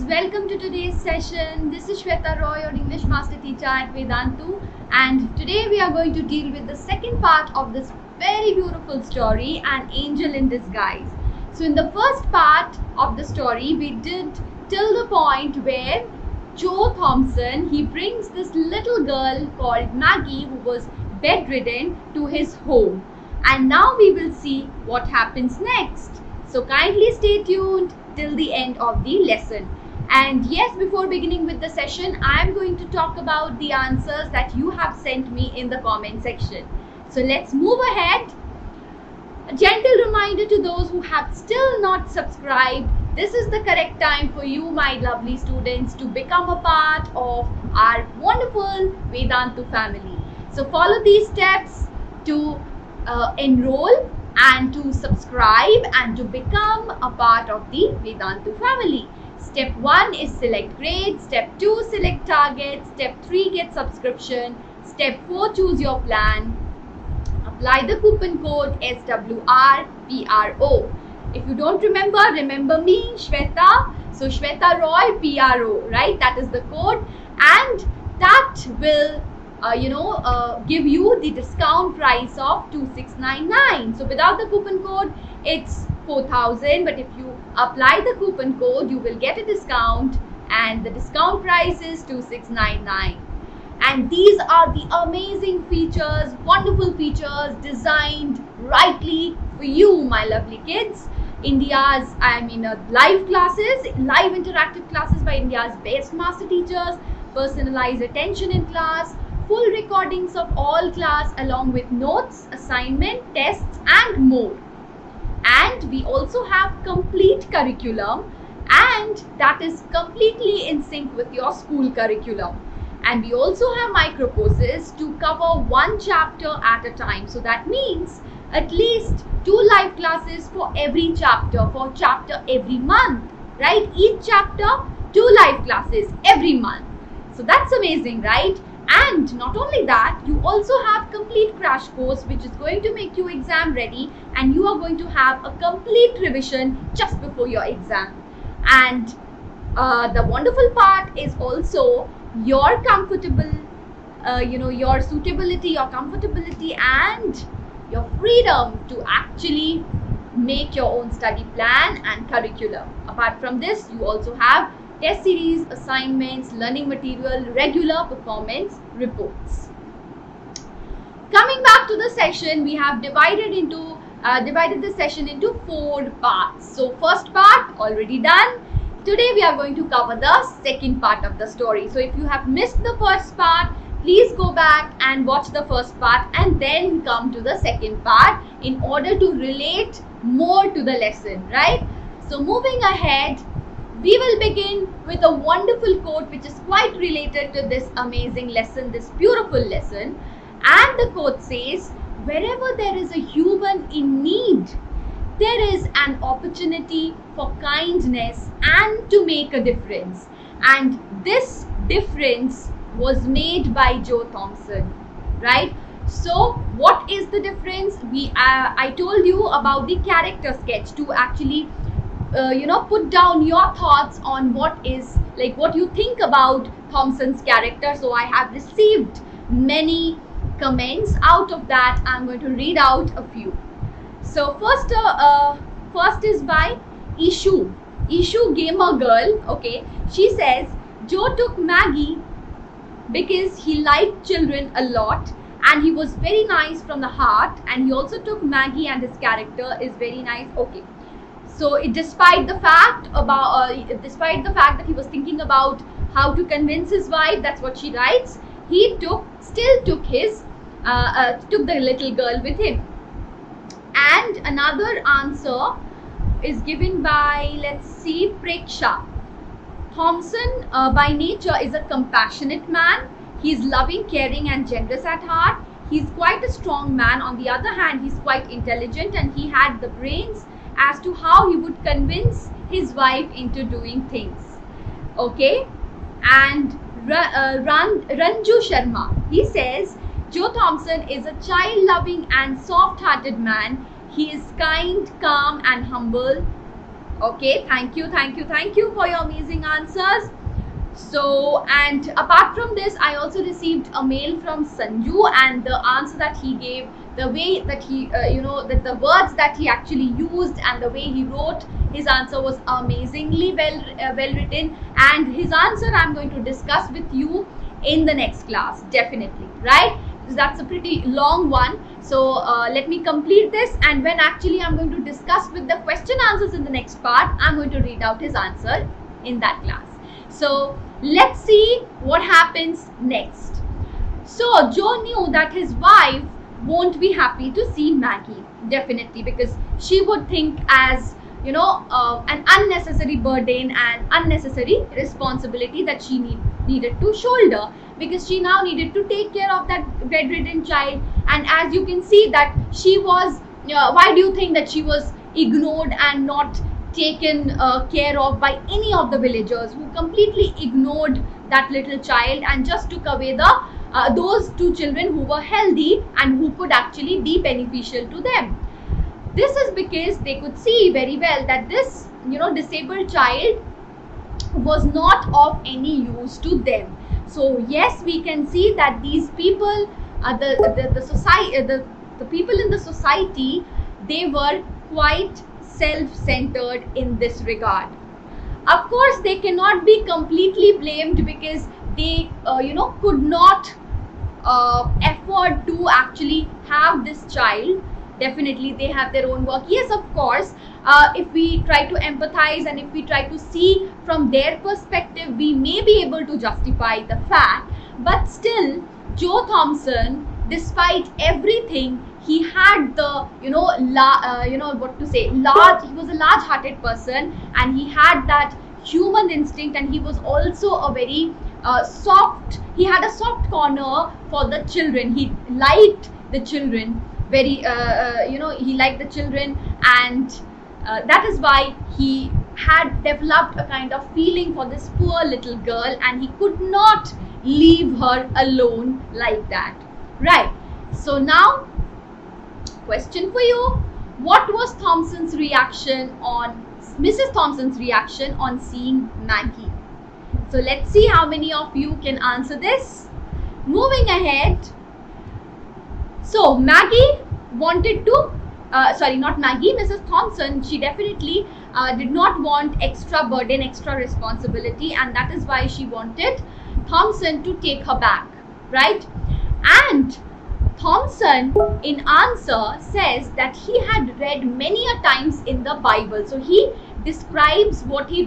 welcome to today's session. This is Sweta Roy, your English Master Teacher at Vedantu, and today we are going to deal with the second part of this very beautiful story, An Angel in Disguise. So in the first part of the story, we did till the point where Joe Thompson, he brings this little girl called Maggie who was bedridden to his home, and now we will see what happens next. So kindly stay tuned till the end of the lesson. And yes, before beginning with the session, I am going to talk about the answers that you have sent me in the comment section. So let's move ahead. A gentle reminder to those who have still not subscribed, this is the correct time for you, my lovely students, to become a part of our wonderful Vedantu family. So follow these steps to enroll and to subscribe and to become a part of the Vedantu family. Step 1 is select grade, step 2 select target, step 3 get subscription, step 4 choose your plan, apply the coupon code SWRPRO. If you don't remember me, Sweta. So Sweta Roy PRO, right? That is the code, and that will give you the discount price of 2699. So without the coupon code, it's 4000, but if you apply the coupon code, you will get a discount, and the discount price is 2699. And these are the amazing features, wonderful features designed rightly for you, my lovely kids. Live classes, live interactive classes by India's best master teachers, personalized attention in class, full recordings of all class along with notes, assignment, tests and more. And we also have complete curriculum, and that is completely in sync with your school curriculum. And we also have micro courses to cover one chapter at a time. So that means at least 2 live classes for every chapter, for chapter every month, right? Each chapter, 2 live classes every month. So that's amazing, right? And not only that, you also have complete crash course which is going to make you exam ready, and you are going to have a complete revision just before your exam. And the wonderful part is also your comfortable, your suitability, your comfortability and your freedom to actually make your own study plan and curriculum. Apart from this, you also have test series, assignments, learning material, regular performance reports. Coming back to the session, we have divided the session into 4 parts. So first part already done. Today we are going to cover the second part of the story. So if you have missed the first part, please go back and watch the first part and then come to the second part in order to relate more to the lesson, right? So moving ahead, we will begin with a wonderful quote which is quite related to this amazing lesson, this beautiful lesson. And the quote says, wherever there is a human in need, there is an opportunity for kindness and to make a difference. And this difference was made by Joe Thompson, right? So what is the difference? I told you about the character sketch to actually put down your thoughts on what you think about Thompson's character. So I have received many comments. Out of that, I'm going to read out a few. So first is by Ishu Gamer Girl. Okay, she says Joe took Maggie because he liked children a lot and he was very nice from the heart, and he also took Maggie and his character is very nice. Okay. So despite the fact that he was thinking about how to convince his wife, that's what she writes, he still took the little girl with him. And another answer is given by, let's see, Preksha. Thompson by nature is a compassionate man. He is loving, caring and generous at heart. He is quite a strong man. On the other hand, he is quite intelligent and he had the brains as to how he would convince his wife into doing things. Okay, and Ranju Sharma, he says Joe Thompson is a child-loving and soft-hearted man. He is kind, calm and humble. Okay, thank you for your amazing answers. So, and apart from this, I also received a mail from Sanju, and the answer that he gave, the way that he, that the words that he actually used and the way he wrote his answer was amazingly well written. And his answer I'm going to discuss with you in the next class, definitely, right? So that's a pretty long one. So let me complete this, and when actually I'm going to discuss with the question answers in the next part, I'm going to read out his answer in that class. So let's see what happens next. So Joe knew that his wife won't be happy to see Maggie, definitely, because she would think as an unnecessary burden and unnecessary responsibility that she needed to shoulder, because she now needed to take care of that bedridden child. And as you can see that she was, why do you think that she was ignored and not taken care of by any of the villagers, who completely ignored that little child and just took away the those two children who were healthy and who could actually be beneficial to them? This is because they could see very well that this disabled child was not of any use to them. So yes, we can see that these people, the society, the people in the society, they were quite self-centered in this regard. Of course, they cannot be completely blamed, because they could not afford to actually have this child. Definitely they have their own work. Yes, of course, if we try to empathize and if we try to see from their perspective, we may be able to justify the fact. But still, Joe Thompson, despite everything, he had the he was a large-hearted person, and he had that human instinct, and he was also a very soft, he had a soft corner for the children. He liked the children very, he liked the children, and that is why he had developed a kind of feeling for this poor little girl, and he could not leave her alone like that, right? So now, question for you: what was Thompson's reaction on Mrs. Thompson's reaction on seeing Maggie? So let's see how many of you can answer this. Moving ahead. So Maggie wanted to, not Maggie, Mrs. Thompson, she definitely did not want extra burden, extra responsibility, and that is why she wanted Thompson to take her back, right? And Thompson, in answer, says that he had read many a times in the Bible. So he describes what he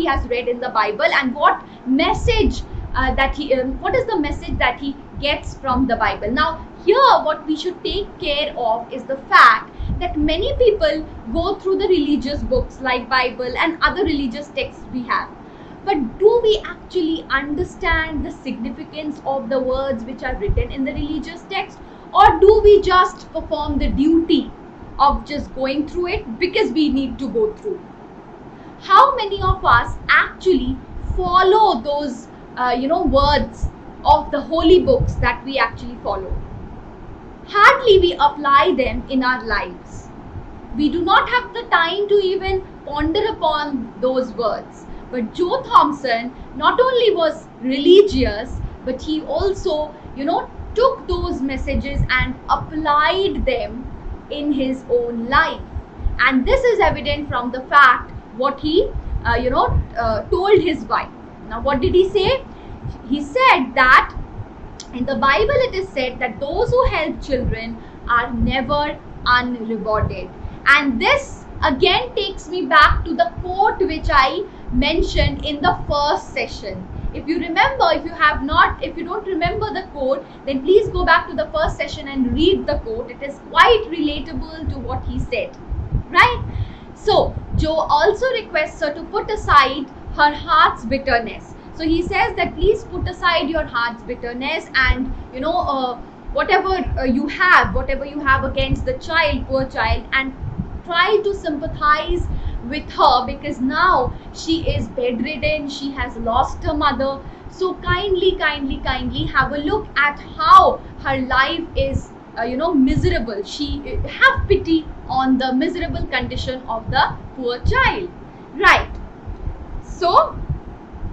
has read in the Bible, and what message what is the message that he gets from the Bible. Now, here what we should take care of is the fact that many people go through the religious books like Bible and other religious texts we have. But do we actually understand the significance of the words which are written in the religious text? Or do we just perform the duty of just going through it because we need to go through? How many of us actually follow those words of the holy books that we actually follow? Hardly we apply them in our lives. We do not have the time to even ponder upon those words. But Joe Thompson not only was religious, but he also, took those messages and applied them in his own life. And this is evident from the fact what he, told his wife. Now, what did he say? He said that in the Bible it is said that those who help children are never unrewarded. And this again takes me back to the quote which I mentioned in the first session. If you remember, if you don't remember the quote, then please go back to the first session and read the quote. It is quite relatable to what he said, right? So Joe also requests her to put aside her heart's bitterness. So he says that please put aside your heart's bitterness, and whatever you have against the child, poor child, and try to sympathize with her, because now she is bedridden, she has lost her mother. So kindly have a look at how her life is miserable. Have pity on the miserable condition of the poor child. Right. So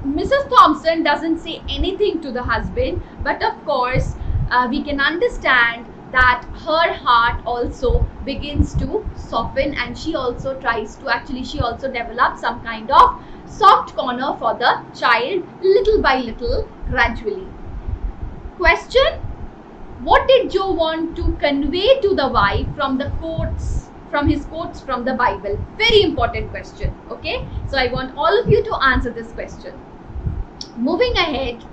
Mrs. Thompson doesn't say anything to the husband, but of course, we can understand that her heart also begins to soften, and she also she also develops some kind of soft corner for the child, little by little, gradually. Question: what did Joe want to convey to the wife from his quotes from the Bible? Very important question. Okay, so I want all of you to answer this question. Moving ahead,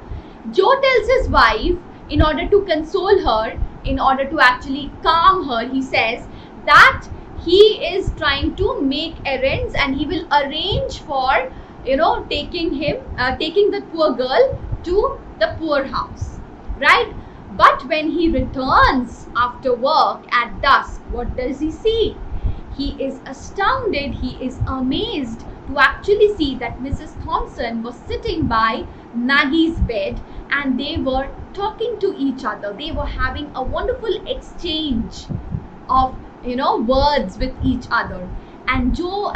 Joe tells his wife, in order to console her, in order to actually calm her, he says that he is trying to make errands and he will arrange for, taking the poor girl to the poor house, right? But when he returns after work at dusk, what does he see? He is astounded, he is amazed to actually see that Mrs. Thompson was sitting by Maggie's bed and they were talking to each other. They were having a wonderful exchange of words with each other. And Joe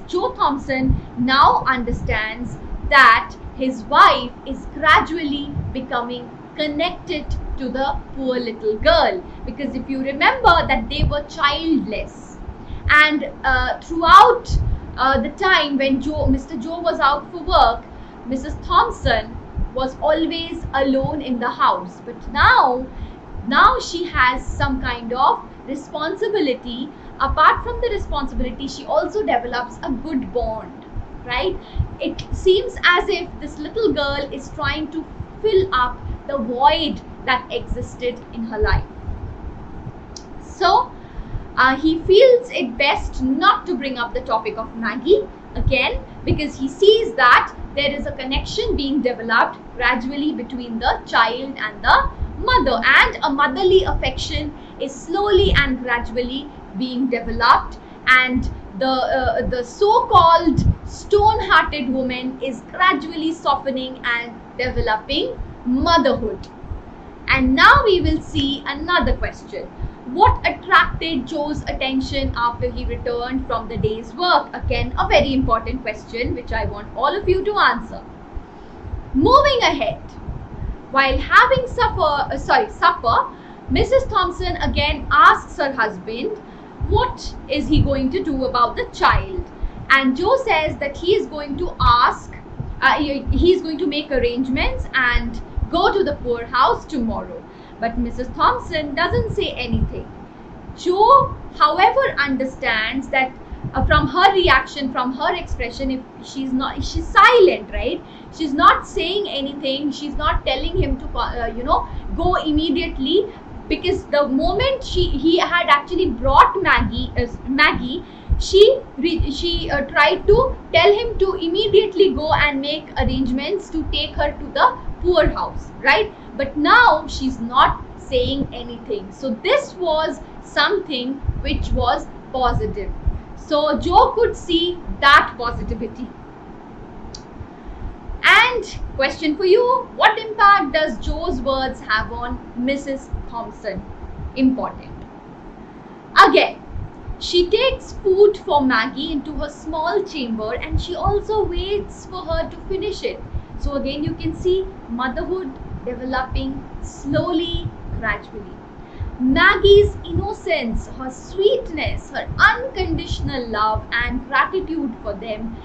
Joe Thompson now understands that his wife is gradually becoming connected to the poor little girl, because if you remember that they were childless, and throughout the time when Mr. Joe was out for work, Mrs. Thompson was always alone in the house. But now she has some kind of responsibility. Apart from the responsibility, she also develops a good bond, right? It seems as if this little girl is trying to fill up the void that existed in her life. So he feels it best not to bring up the topic of Maggie again, because he sees that there is a connection being developed gradually between the child and the mother, and a motherly affection is slowly and gradually being developed, and the so-called stone-hearted woman is gradually softening and developing motherhood. And now we will see another question. What attracted Joe's attention after he returned from the day's work? Again, a very important question which I want all of you to answer. Moving ahead, while having supper, Mrs. Thompson again asks her husband what is he going to do about the child. And Joe says that he is going to he's going to make arrangements and go to the poorhouse tomorrow. But Mrs. Thompson doesn't say anything. Joe, however, understands that from her reaction, from her expression, if she's silent, right? She's not saying anything. She's not telling him to, go immediately, because the moment he had actually brought Maggie, she tried to tell him to immediately go and make arrangements to take her to the poorhouse, right? But now she's not saying anything. So this was something which was positive. So Joe could see that positivity. And question for you: what impact does Joe's words have on Mrs. Thompson? Important. Again, she takes food for Maggie into her small chamber and she also waits for her to finish it. So again, you can see motherhood developing slowly, gradually. Maggie's innocence, her sweetness, her unconditional love and gratitude for them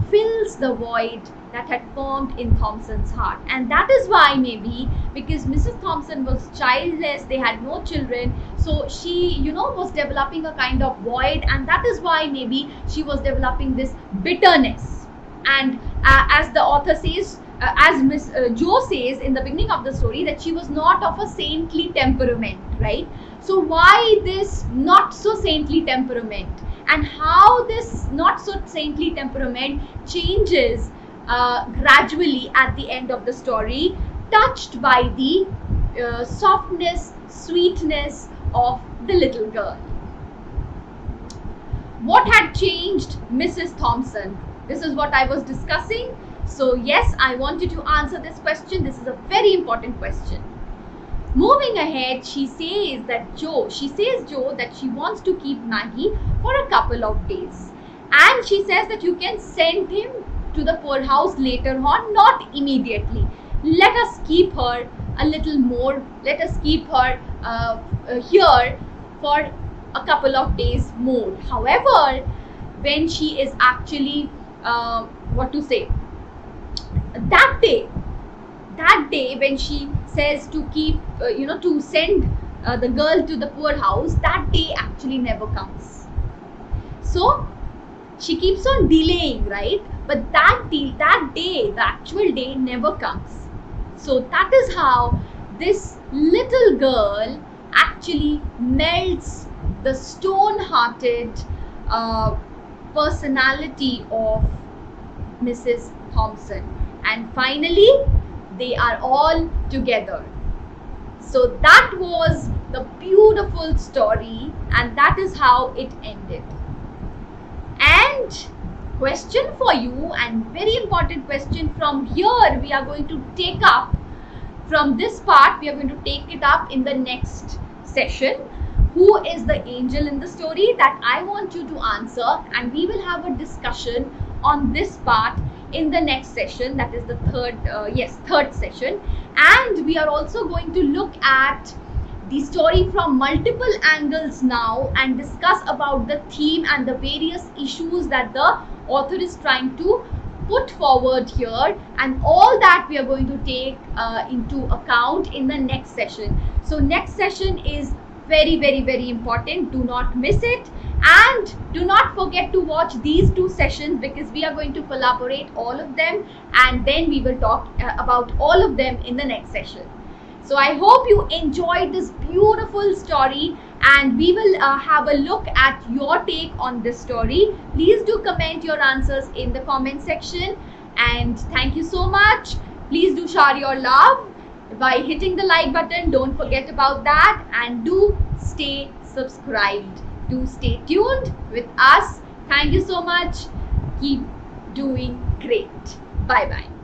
fills the void that had formed in Thompson's heart. And that is why, maybe because Mrs. Thompson was childless, they had no children, so she was developing a kind of void, and that is why maybe she was developing this bitterness. And as the author says, as Miss Joe says in the beginning of the story, that she was not of a saintly temperament, right? So why this not so saintly temperament, and how this not so saintly temperament changes gradually at the end of the story, touched by the softness, sweetness of the little girl. What had changed Mrs. Thompson? This is what I was discussing. So yes, I want you to answer this question. This is a very important question. Moving ahead, she says Joe that she wants to keep Maggie for a couple of days. and she says that you can send him to the poorhouse later on, not immediately. Let us keep her a little more, let us keep her here for a couple of days more. However, when she is actually that day when she says to keep to send the girl to the poorhouse, that day actually never comes. So she keeps on delaying, right? But that day, the actual day never comes. So that is how this little girl actually melts the stone-hearted personality of Mrs. Thompson. And finally, they are all together. So that was the beautiful story, and that is how it ended. And question for you, and very important question from here, we are going to take up from this part, we are going to take it up in the next session. Who is the angel in the story? That I want you to answer, and we will have a discussion on this part in the next session, that is the third session. And we are also going to look at the story from multiple angles now and discuss about the theme and the various issues that the author is trying to put forward here, and all that we are going to take into account in the next session. So next session is very, very, very important. Do not miss it, and do not forget to watch these 2 sessions, because we are going to collaborate all of them, and then we will talk about all of them in the next session. So I hope you enjoyed this beautiful story, and we will have a look at your take on this story. Please do comment your answers in the comment section, and thank you so much. Please do share your love by hitting the like button. Don't forget about that, and do stay subscribed. Do stay tuned with us. Thank you so much. Keep doing great. Bye bye.